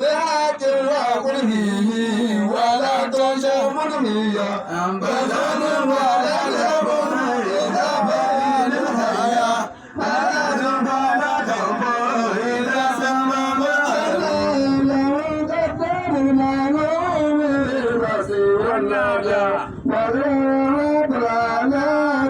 بحق وقله ولا تشرك به بدن ولا لبن إذا بين الحياة فلا فلا خوف إذا سمى لو قدرنا نوم البصر والنجاة ولا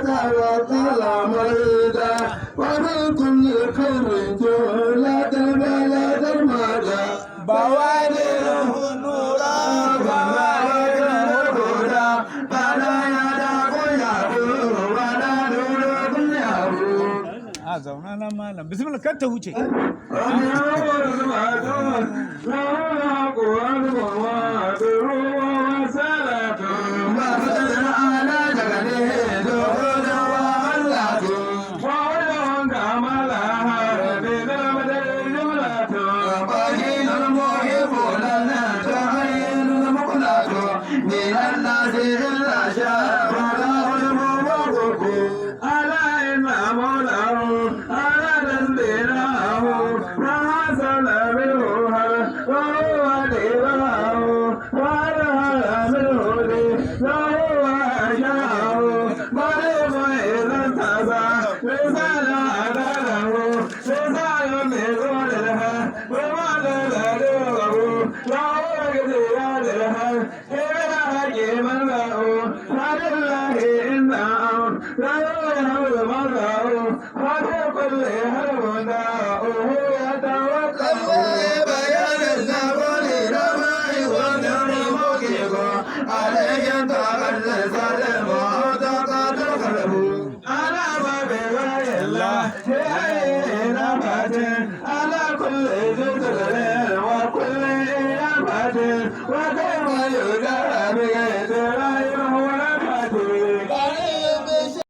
توكل مريدا ومن كل خير جولة البلد المدى بوادره نورا بوادره هدى فلا يدع يعبد ولا نور يعبد zauna nan malam bismillah kar ta wuce وكيف يدار